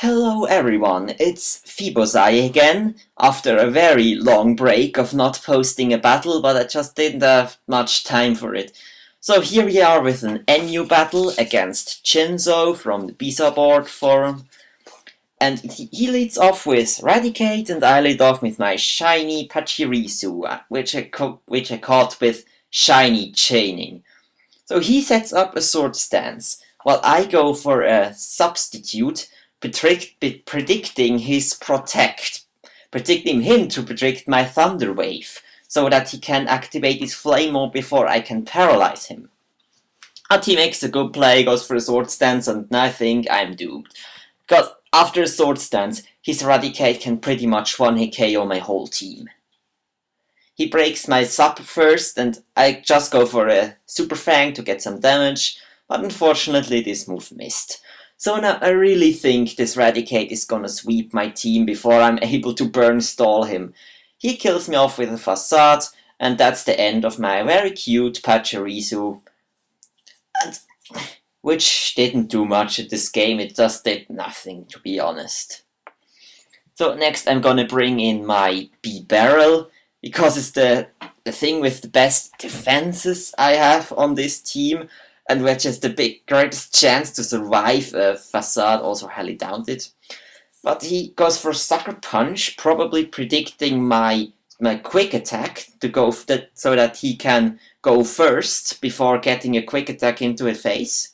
Hello everyone, it's FiboSai again, after a very long break of not posting a battle, but I just didn't have much time for it. So here we are with an NU battle against Jinzoo from the FiboSai board forum. And he leads off with Radicate, and I lead off with my shiny Pachirisu, which I caught with shiny chaining. So he sets up a sword stance, while I go for a substitute, predicting his predicting him to predict my Thunder Wave, so that he can activate his Flame Mode before I can paralyze him. But he makes a good play, goes for a sword stance, and I think I'm doomed. Because after a sword stance, his Eradicate can pretty much one-hit KO my whole team. He breaks my sub first, and I just go for a Super Fang to get some damage, but unfortunately this move missed. So now I really think this Eradicate is gonna sweep my team before I'm able to burn stall him. He kills me off with a Facade, and that's the end of my very cute Pachirisu. And which didn't do much at this game, it just did nothing, to be honest. So next I'm gonna bring in my B-Barrel, because it's the thing with the best defenses I have on this team, and which is the greatest chance to survive a Facade, also highly doubted. But he goes for Sucker Punch, probably predicting my quick attack to go so that he can go first before getting a quick attack into his face.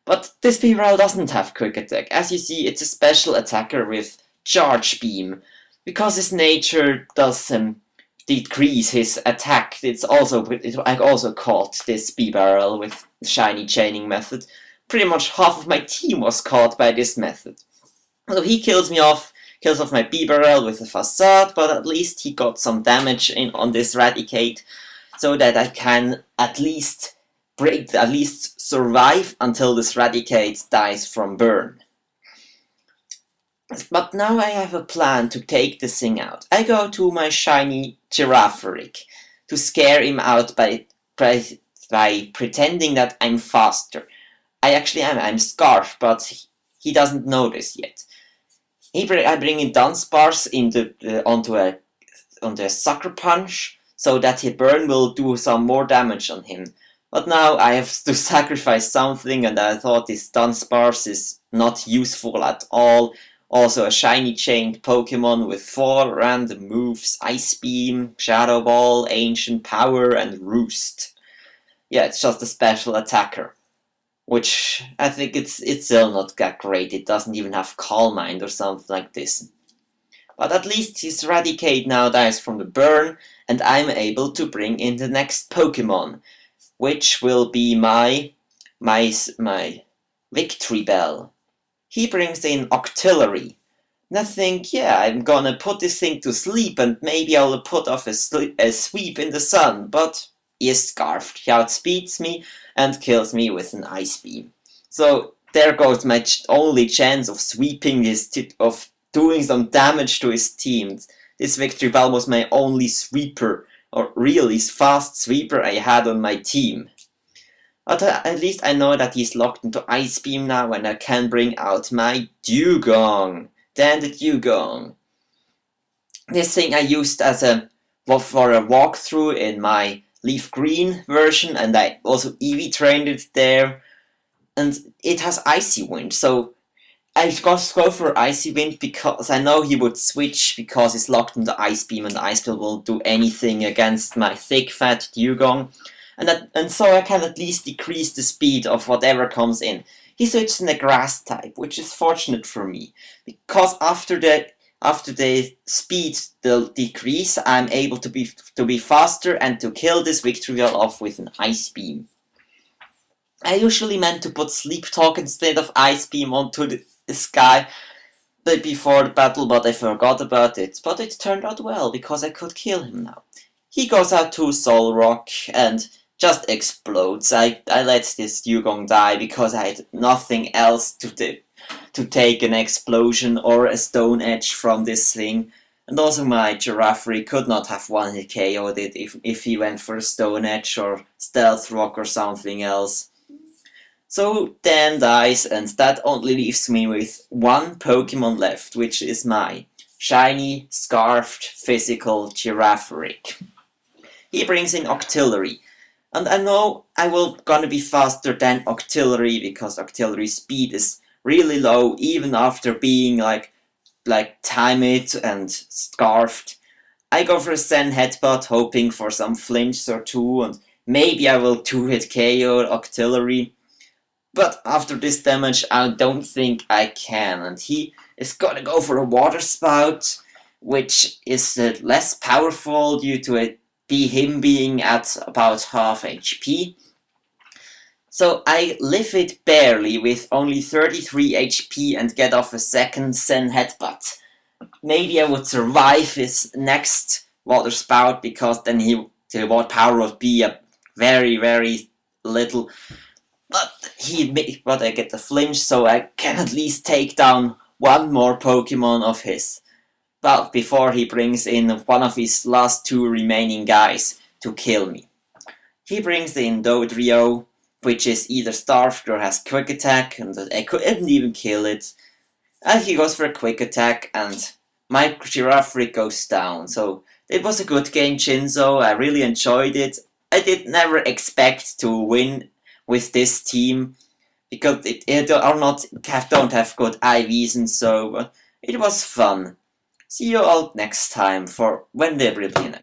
But this B-Barrel doesn't have quick attack. As you see, it's a special attacker with Charge Beam, because his nature does decrease his attack. I also caught this B-Barrel with shiny chaining method. Pretty much half of my team was caught by this method. So he kills off my B-Barrel with a Facade, but at least he got some damage on this Radicate, so that I can at least survive until this Radicate dies from burn. But now I have a plan to take this thing out. I go to my shiny Girafferic to scare him out by pretending that I'm faster. I actually am. I'm Scarf, but he doesn't know this yet. I bring in Dunsparce onto a Sucker Punch, so that his burn will do some more damage on him. But now I have to sacrifice something, and I thought this Dunsparce is not useful at all. Also a shiny chained Pokemon with 4 random moves: Ice Beam, Shadow Ball, Ancient Power, and Roost. Yeah, it's just a special attacker, which I think it's still not that great. It doesn't even have Calm Mind or something like this. But at least his Eradicate now dies from the burn, and I'm able to bring in the next Pokemon, which will be my Victory Bell. He brings in Octillery. And I think, yeah, I'm gonna put this thing to sleep, and maybe I'll put off a sweep in the sun, but he is Scarfed. He outspeeds me and kills me with an Ice Beam. So there goes my only chance of sweeping of doing some damage to his team. This Victory Bell was my only sweeper, or really fast sweeper I had on my team. But at least I know that he's locked into Ice Beam now, and I can bring out my Dugong. Then the Dugong. This thing I used for a walkthrough in my Leaf Green version, and I also EV trained it there. And it has Icy Wind, so I just go for Icy Wind because I know he would switch because he's locked into Ice Beam, and the Ice Beam won't do anything against my thick fat Dugong. And so I can at least decrease the speed of whatever comes in. He switches in a grass type, which is fortunate for me, because after the speed will decrease, I'm able to be faster and to kill this Victory Bell off with an Ice Beam. I usually meant to put Sleep Talk instead of Ice Beam onto this guy before the battle, but I forgot about it. But it turned out well, because I could kill him now. He goes out to Soul Rock and just explodes. I let this Dugong die because I had nothing else to take an explosion or a Stone Edge from this thing. And also my Girafferi could not have one-hit KO'd it if he went for a Stone Edge or Stealth Rock or something else. So Dan dies, and that only leaves me with one Pokemon left, which is my shiny, scarfed, physical Giraffaric. He brings in Octillery, and I know I will gonna be faster than Octillery because Octillery speed is really low even after being like timed and scarfed. I go for a Zen Headbutt hoping for some flinch or two, and maybe I will 2-hit KO Octillery. But after this damage I don't think I can, and he is gonna go for a Water Spout, which is less powerful due to it him being at about half HP. So I live it barely with only 33 HP and get off a second Zen Headbutt. Maybe I would survive his next Water Spout because then the water power would be a very little. But I get the flinch, so I can at least take down one more Pokemon of his. But before he brings in one of his last two remaining guys to kill me. He brings in Dodrio, which is either starved or has quick attack, and I couldn't even kill it. And he goes for a quick attack, and my Giraffaric goes down. So it was a good game, Jinzoo. I really enjoyed it. I did never expect to win with this team because it don't have good IVs and so. But it was fun. See you all next time for when there will be